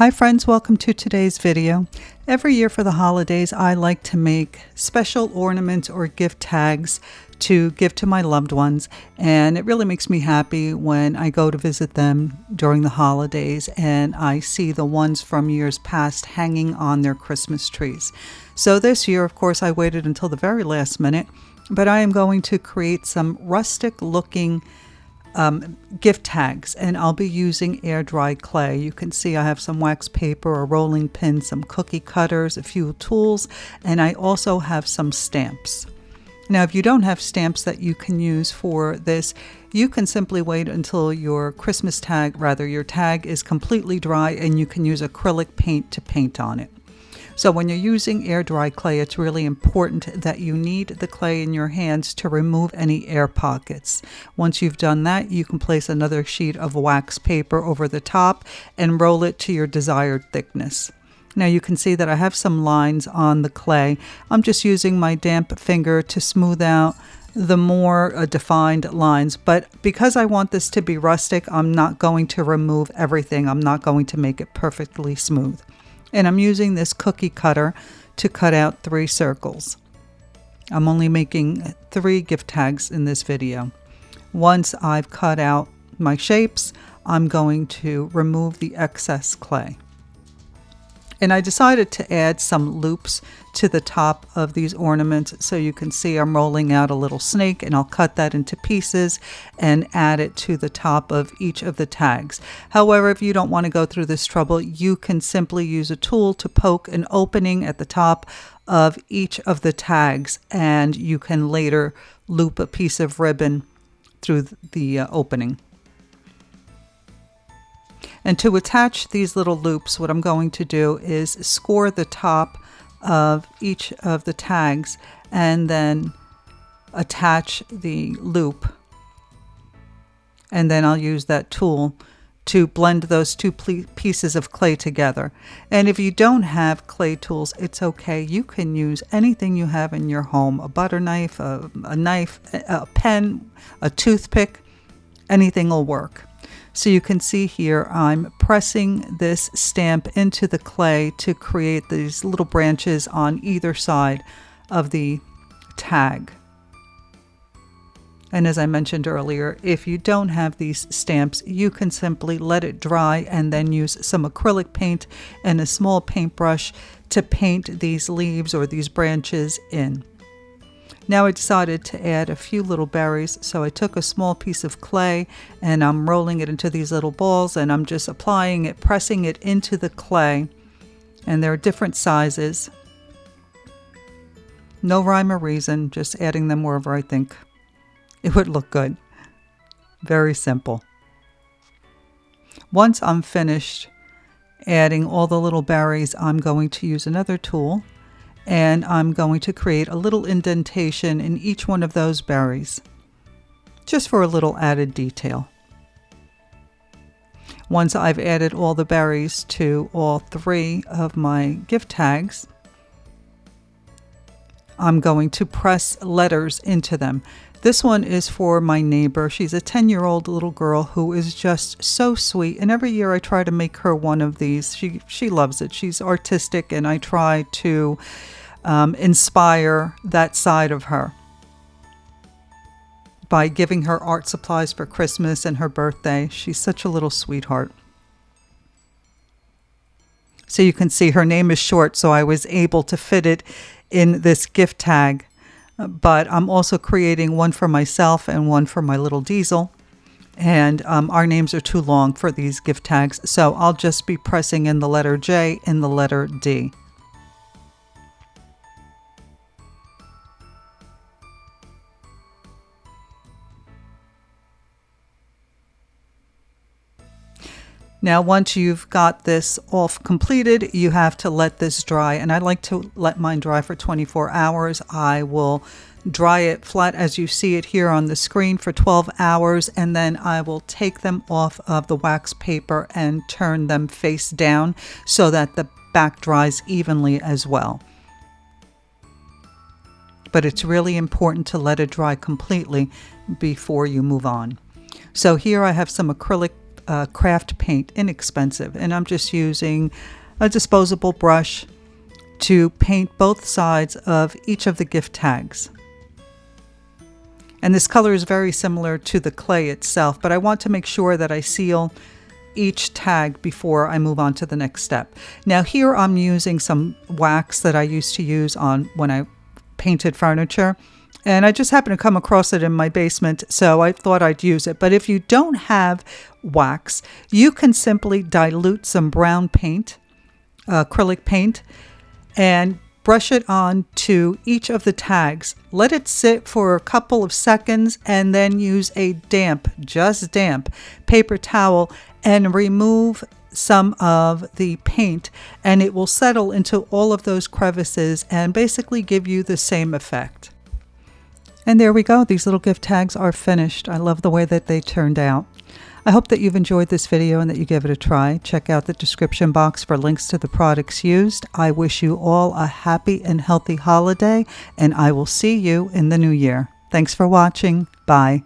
Hi friends, welcome to today's video. Every year for the holidays, I like to make special ornaments or gift tags to give to my loved ones, and it really makes me happy when I go to visit them during the holidays and I see the ones from years past hanging on their Christmas trees. So this year, of course, I waited until the very last minute, but I am going to create some rustic looking gift tags, and I'll be using air dry clay. You can see I have some wax paper, a rolling pin, some cookie cutters, a few tools, and I also have some stamps. Now, if you don't have stamps that you can use for this, you can simply wait until your Christmas tag, your tag is completely dry, and you can use acrylic paint to paint on it. So when you're using air dry clay, it's really important that you knead the clay in your hands to remove any air pockets. Once you've done that, you can place another sheet of wax paper over the top and roll it to your desired thickness. Now you can see that I have some lines on the clay. I'm just using my damp finger to smooth out the more defined lines, but because I want this to be rustic, I'm not going to remove everything. I'm not going to make it perfectly smooth. And I'm using this cookie cutter to cut out 3 circles. I'm only making 3 gift tags in this video. Once I've cut out my shapes, I'm going to remove the excess clay. And I decided to add some loops to the top of these ornaments, so you can see I'm rolling out a little snake, and I'll cut that into pieces and add it to the top of each of the tags. However, if you don't want to go through this trouble, you can simply use a tool to poke an opening at the top of each of the tags, and you can later loop a piece of ribbon through the opening. And to attach these little loops, what I'm going to do is score the top of each of the tags and then attach the loop. And then I'll use that tool to blend those 2 pieces of clay together. And if you don't have clay tools, it's okay. You can use anything you have in your home, a butter knife, a knife, a pen, a toothpick, anything will work. So you can see here I'm pressing this stamp into the clay to create these little branches on either side of the tag. And as I mentioned earlier, if you don't have these stamps, you can simply let it dry and then use some acrylic paint and a small paintbrush to paint these leaves or these branches in. Now I decided to add a few little berries, so I took a small piece of clay and I'm rolling it into these little balls, and I'm just applying it, pressing it into the clay, and there are different sizes. No rhyme or reason, just adding them wherever I think it would look good. Very simple. Once I'm finished adding all the little berries, I'm going to use another tool, and I'm going to create a little indentation in each one of those berries, just for a little added detail. Once I've added all the berries to all 3 of my gift tags, I'm going to press letters into them. This one is for my neighbor. She's a 10-year-old little girl who is just so sweet, and every year I try to make her one of these. She loves it. She's artistic, and I try to inspire that side of her by giving her art supplies for Christmas and her birthday. She's such a little sweetheart. So you can see her name is short, so I was able to fit it in this gift tag. But I'm also creating one for myself and one for my little Diesel. And our names are too long for these gift tags, so I'll just be pressing in the letter J and the letter D. Now, once you've got this all completed, you have to let this dry. And I like to let mine dry for 24 hours. I will dry it flat as you see it here on the screen for 12 hours. And then I will take them off of the wax paper and turn them face down so that the back dries evenly as well. But it's really important to let it dry completely before you move on. So here I have some acrylic craft paint, inexpensive, and I'm just using a disposable brush to paint both sides of each of the gift tags. And this color is very similar to the clay itself, but I want to make sure that I seal each tag before I move on to the next step. Now here I'm using some wax that I used to use on when I painted furniture, and I just happened to come across it in my basement, so I thought I'd use it. But if you don't have wax, you can simply dilute some brown paint, acrylic paint, and brush it on to each of the tags. Let it sit for a couple of seconds and then use a just damp paper towel and remove some of the paint, and it will settle into all of those crevices and basically give you the same effect. And there we go. These little gift tags are finished. I love the way that they turned out. I hope that you've enjoyed this video and that you give it a try. Check out the description box for links to the products used. I wish you all a happy and healthy holiday, and I will see you in the new year. Thanks for watching. Bye.